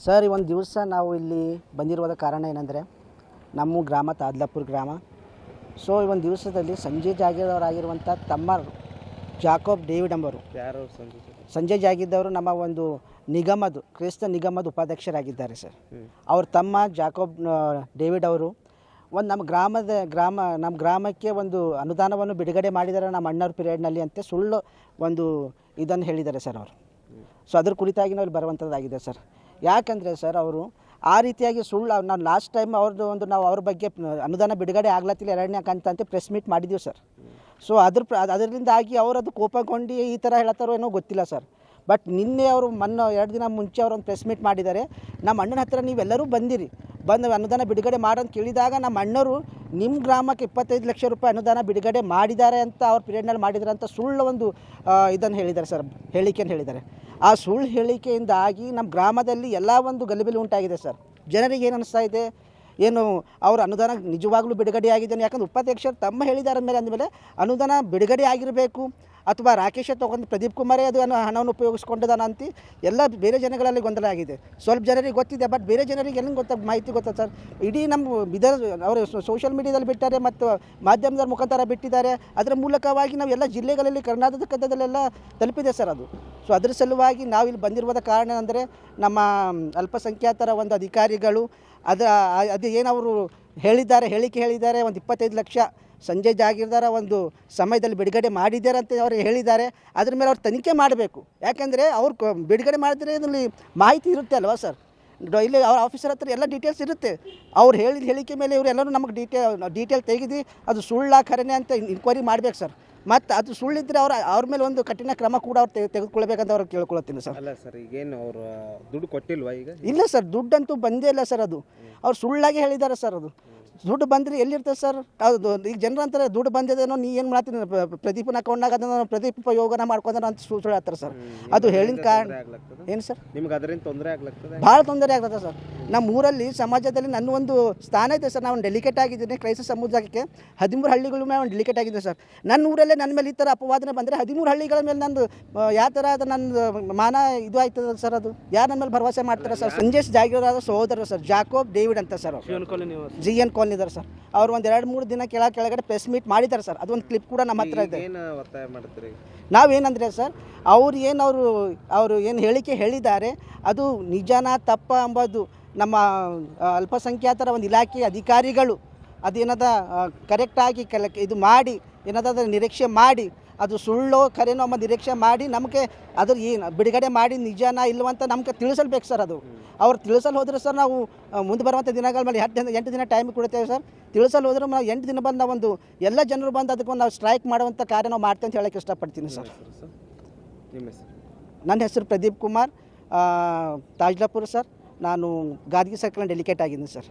Sir ಈ ಒಂದು ದಿವಸ ನಾವು ಇಲ್ಲಿ ಬಂದಿರುವ ಕಾರಣ ಏನಂದರೆ ನಮ್ಮ ಗ್ರಾಮ ತಾದ್ಲಾಪುರ ಗ್ರಾಮ. ಸೊ ಈ ಒಂದು ದಿವಸದಲ್ಲಿ ಸಂಜಯ್ ಜಾಗೀರ್ದಾರರಾಗಿರುವಂಥ ತಮ್ಮ ಜಾಕೋಬ್ ಡೇವಿಡ್ ಎಂಬರು, ಯಾರು ಸಂಜಯ್ ಜಾಗೀರ್ದವರು ನಮ್ಮ ಒಂದು ನಿಗಮದ ಕ್ರೈಸ್ತ ನಿಗಮದ ಉಪಾಧ್ಯಕ್ಷರಾಗಿದ್ದಾರೆ ಸರ್. ಅವ್ರ ತಮ್ಮ ಜಾಕೋಬ್ ಡೇವಿಡ್ ಅವರು ಒಂದು ನಮ್ಮ ಗ್ರಾಮಕ್ಕೆ ಒಂದು ಅನುದಾನವನ್ನು ಬಿಡುಗಡೆ ಮಾಡಿದ್ದಾರೆ ನಮ್ಮ ಅಣ್ಣವ್ರ ಪೀರಿಯಡ್ನಲ್ಲಿ ಅಂತ ಸುಳ್ಳು ಒಂದು ಇದನ್ನು ಹೇಳಿದ್ದಾರೆ ಸರ್ ಅವರು. ಸೊ ಅದ್ರ ಕುರಿತಾಗಿ ನಾವು ಇಲ್ಲಿ ಬರುವಂಥದ್ದಾಗಿದೆ ಸರ್. ಯಾಕಂದರೆ ಸರ್ ಅವರು ಆ ರೀತಿಯಾಗಿ ಸುಳ್ಳು ನಾವು ಲಾಸ್ಟ್ ಟೈಮ್ ನಾವು ಅವ್ರ ಬಗ್ಗೆ ಅನುದಾನ ಬಿಡುಗಡೆ ಆಗ್ಲತ್ತಿಲ್ಲ 2ನೇ ಕಂತು ಅಂತ ಪ್ರೆಸ್ ಮೀಟ್ ಮಾಡಿದ್ದೀವಿ ಸರ್. ಸೊ ಅದರಿಂದಾಗಿ ಅವರು ಅದು ಕೋಪಗೊಂಡು ಈ ಥರ ಹೇಳ್ತಾರೋ ಏನೋ ಗೊತ್ತಿಲ್ಲ ಸರ್. ಬಟ್ ನಿನ್ನೆ ಅವರು ಮೊನ್ನೆ 2 ದಿನ ಮುಂಚೆ ಅವರು ಒಂದು ಪ್ರೆಸ್ ಮೀಟ್ ಮಾಡಿದ್ದಾರೆ. ನಮ್ಮ ಅಣ್ಣನ ಹತ್ರ ನೀವೆಲ್ಲರೂ ಬಂದು ಅನುದಾನ ಬಿಡುಗಡೆ ಮಾಡೋಂತ ಕೇಳಿದಾಗ ನಮ್ಮ ಅಣ್ಣವರು ನಿಮ್ಮ ಗ್ರಾಮಕ್ಕೆ 25 ಲಕ್ಷ ರೂಪಾಯಿ ಅನುದಾನ ಬಿಡುಗಡೆ ಮಾಡಿದ್ದಾರೆ ಅಂತ ಅವ್ರ ಪೀರಿಯಡ್ನಲ್ಲಿ ಮಾಡಿದ್ದಾರೆ ಅಂತ ಸುಳ್ಳು ಒಂದು ಇದನ್ನು ಹೇಳಿದ್ದಾರೆ ಸರ್, ಹೇಳಿಕೆಯನ್ನು ಹೇಳಿದ್ದಾರೆ. ಆ ಸುಳ್ಳು ಹೇಳಿಕೆಯಿಂದಾಗಿ ನಮ್ಮ ಗ್ರಾಮದಲ್ಲಿ ಎಲ್ಲ ಒಂದು ಗಲಿಬಿಲಿ ಉಂಟಾಗಿದೆ ಸರ್. ಜನರಿಗೆ ಏನು ಅನ್ನಿಸ್ತಾ ಇದೆ, ಏನು ಅವ್ರ ಅನುದಾನ ನಿಜವಾಗ್ಲೂ ಬಿಡುಗಡೆ ಆಗಿದೆ, ಯಾಕಂದ್ರೆ ಉಪಾಧ್ಯಕ್ಷರು ತಮ್ಮ ಹೇಳಿದಾರ ಮೇಲೆ ಅಂದಮೇಲೆ ಅನುದಾನ ಬಿಡುಗಡೆ ಆಗಿರಬೇಕು ಅಥವಾ ರಾಕೇಶ ತೊಗೊಂಡು ಪ್ರದೀಪ್ ಕುಮಾರೇ ಅದು ಹಣವನ್ನು ಉಪಯೋಗಿಸ್ಕೊಂಡಿದ್ದಾನ ಅಂತ ಎಲ್ಲ ಬೇರೆ ಜನಗಳಲ್ಲಿ ಗೊಂದಲ ಆಗಿದೆ. ಸ್ವಲ್ಪ ಜನರಿಗೆ ಗೊತ್ತಿದೆ, ಬಟ್ ಬೇರೆ ಜನರಿಗೆ ಎಲ್ಲ ಮಾಹಿತಿ ಗೊತ್ತಾ ಸರ್. ಇಡೀ ನಮ್ಮ ಅವರು ಸೋಷಿಯಲ್ ಮೀಡಿಯಾದಲ್ಲಿ ಬಿಟ್ಟಾರೆ ಮತ್ತು ಮಾಧ್ಯಮದ ಮುಖಾಂತರ ಬಿಟ್ಟಿದ್ದಾರೆ. ಅದರ ಮೂಲಕವಾಗಿ ನಾವು ಎಲ್ಲ ಜಿಲ್ಲೆಗಳಲ್ಲಿ ಕರ್ನಾಟಕದಲ್ಲೆಲ್ಲ ತಲುಪಿದೆ ಸರ್ ಅದು. ಸೊ ಅದ್ರ ಸಲುವಾಗಿ ನಾವು ಇಲ್ಲಿ ಬಂದಿರುವುದ ಕಾರಣ ಅಂದರೆ ನಮ್ಮ ಅಲ್ಪಸಂಖ್ಯಾತರ ಒಂದು ಅಧಿಕಾರಿಗಳು ಅದು ಏನವರು ಹೇಳಿಕೆ ಹೇಳಿದ್ದಾರೆ, ಒಂದು 25 ಲಕ್ಷ ಸಂಜಯ್ ಜಾಗೀರ್ದಾರ ಒಂದು ಸಮಯದಲ್ಲಿ ಬಿಡುಗಡೆ ಮಾಡಿದ್ದಾರೆ ಅಂತ ಅವರು ಹೇಳಿದ್ದಾರೆ. ಅದ್ರ ಮೇಲೆ ಅವ್ರು ತನಿಖೆ ಮಾಡಬೇಕು. ಯಾಕೆಂದರೆ ಅವ್ರು ಬಿಡುಗಡೆ ಮಾಡಿದ್ರೆ ಇದರಲ್ಲಿ ಮಾಹಿತಿ ಇರುತ್ತೆ ಅಲ್ವಾ ಸರ್. ಇಲ್ಲಿ ಅವ್ರ ಆಫೀಸರ್ ಹತ್ರ ಎಲ್ಲ ಡೀಟೇಲ್ಸ್ ಇರುತ್ತೆ. ಅವ್ರು ಹೇಳಿದ ಹೇಳಿಕೆ ಮೇಲೆ ಇವರೆಲ್ಲರೂ ನಮಗೆ ಡೀಟೇಲ್ ತೆಗೆದು ಅದು ಸುಳ್ಳ ಖರೇನೆ ಅಂತ ಇನ್ಕ್ವೈರಿ ಮಾಡಬೇಕು ಸರ್. ಮತ್ತು ಅದು ಸುಳ್ಳಿದ್ರೆ ಅವ್ರ ಮೇಲೆ ಒಂದು ಕಠಿಣ ಕ್ರಮ ಕೂಡ ಅವ್ರು ತೆಗೆದುಕೊಳ್ಬೇಕಂತ ಅವ್ರು ಕೇಳ್ಕೊಳ್ತೀನಿ ಸರ್. ಅಲ್ಲ ಸರ್, ಈಗೇನು ಅವರು ದುಡ್ಡು ಕೊಟ್ಟಿಲ್ವಾ ಈಗ? ಇಲ್ಲ ಸರ್, ದುಡ್ಡಂತೂ ಬಂದೇ ಇಲ್ಲ ಸರ್. ಅದು ಅವ್ರು ಸುಳ್ಳಾಗಿ ಹೇಳಿದ್ದಾರೆ ಸರ್. ಅದು ದುಡ್ಡು ಬಂದರೆ ಎಲ್ಲಿರ್ತದೆ ಸರ್? ಅದು ಈಗ ಜನರು ಅಂತಾರೆ ದುಡ್ಡು ಬಂದಿದೇನೋ, ನೀ ಏನು ಮಾಡ್ತೀನಿ ಪ್ರದೀಪನ ಅಕೌಂಟ್ನಾಗ ಅದನ್ನು ಪ್ರದೀಪ ಉಪಯೋಗನ ಮಾಡ್ಕೊಂಡ್ರೆ ಅಂತ ಸುಳ್ಳು ಹೇಳ್ತಾರೆ ಸರ್. ಅದು ಹೇಳಿದ ಕಾರಣ ಏನು ಸರ್, ನಿಮ್ಗೆ ಅದರಿಂದ ತೊಂದರೆ ಆಗ್ಲತ್ತದೆ? ಭಾಳ ತೊಂದರೆ ಆಗ್ತದೆ ಸರ್. ನಮ್ಮ ಊರಲ್ಲಿ ಸಮಾಜದಲ್ಲಿ ನನ್ನ ಒಂದು ಸ್ಥಾನ ಇದೆ ಸರ್. ನಾನು ಡೆಲಿಕೇಟ್ ಆಗಿದ್ದೀನಿ ಕ್ರೈಸ್ತ ಸಮುದಾಯಕ್ಕೆ. 13 ಹಳ್ಳಿಗಳ ಮೇಲೆ ನಾನು ಡೆಲಿಕೇಟ್ ಆಗಿದ್ದೀನಿ ಸರ್. ನನ್ನ ಊರಲ್ಲೇ ನನ್ನ ಮೇಲೆ ಈ ಥರ ಅಪವಾದನೆ ಬಂದರೆ 13 ಹಳ್ಳಿಗಳ ಮೇಲೆ ನಂದು ಯಾವ ಥರ ಅದು ನನ್ನ ಮಾನ ಇದು ಆಯ್ತದ ಸರ್. ಅದು ಯಾರು ನನ್ನ ಮೇಲೆ ಭರವಸೆ ಮಾಡ್ತಾರೆ ಸರ್? ಸಂಜಯ್ ಜಾಗೀರ್ದಾರ ಸಹೋದರ ಸರ್, ಜಾಕೋಬ್ ಡೇವಿಡ್ ಅಂತ ಸರ್. GN ಕಾಲೋನಿ ಇದ್ದಾರೆ ಸರ್. ಅವ್ರು ಒಂದು 2-3 ದಿನ ಕೆಳಗಡೆ ಪ್ರೆಸ್ ಮೀಟ್ ಮಾಡಿದ್ದಾರೆ ಸರ್. ಅದೊಂದು ಕ್ಲಿಪ್ ಕೂಡ ನಮ್ಮ ಹತ್ರ ಇದೆ. ನಾವೇನಂದರೆ ಸರ್, ಅವರು ಏನು ಹೇಳಿಕೆ ಹೇಳಿದ್ದಾರೆ ಅದು ನಿಜನಾ ತಪ್ಪ ಎಂಬುದು ನಮ್ಮ ಅಲ್ಪಸಂಖ್ಯಾತರ ಒಂದು ಇಲಾಖೆ ಅಧಿಕಾರಿಗಳು ಅದೇನದ ಕರೆಕ್ಟಾಗಿ ಇದು ಮಾಡಿ ಏನದ ನಿರೀಕ್ಷೆ ಮಾಡಿ ಅದು ಸುಳ್ಳೋ ಖರೇನೋ ಎಂಬ ನಿರೀಕ್ಷೆ ಮಾಡಿ ನಮಗೆ ಅದ್ರ ಏನು ಬಿಡುಗಡೆ ಮಾಡಿ ನಿಜನಾ ಇಲ್ಲವಂತ ನಮ್ಗೆ ತಿಳಿಸಲ್ಬೇಕು ಸರ್. ಅದು ಅವ್ರು ತಿಳಿಸಲು ಹೋದ್ರೆ ಸರ್ ನಾವು ಮುಂದೆ ಬರುವಂಥ ದಿನಗಳ ಮೇಲೆ 8 ದಿನ ಟೈಮ್ ಕೊಡ್ತೇವೆ ಸರ್. ತಿಳಿಸಲು ಹೋದ್ರೆ ನಾವು 8 ದಿನ ಬಂದು ನಾವೊಂದು ಎಲ್ಲ ಜನರು ಬಂದು ಅದಕ್ಕೊಂದು ನಾವು ಸ್ಟ್ರೈಕ್ ಮಾಡುವಂಥ ಕಾರ್ಯ ನಾವು ಮಾಡ್ತೇವೆ ಅಂತ ಹೇಳೋಕ್ಕೆ ಇಷ್ಟಪಡ್ತೀನಿ ಸರ್. ನನ್ನ ಹೆಸರು ಪ್ರದೀಪ್ ಕುಮಾರ್, ತಾಜ್ಲಾಪುರ ಸರ್. ನಾನು ಗಾದಗಿ ಸರ್ಕಲ್ ಡೆಲಿಕೇಟ್ ಆಗಿದ್ದೀನಿ ಸರ್.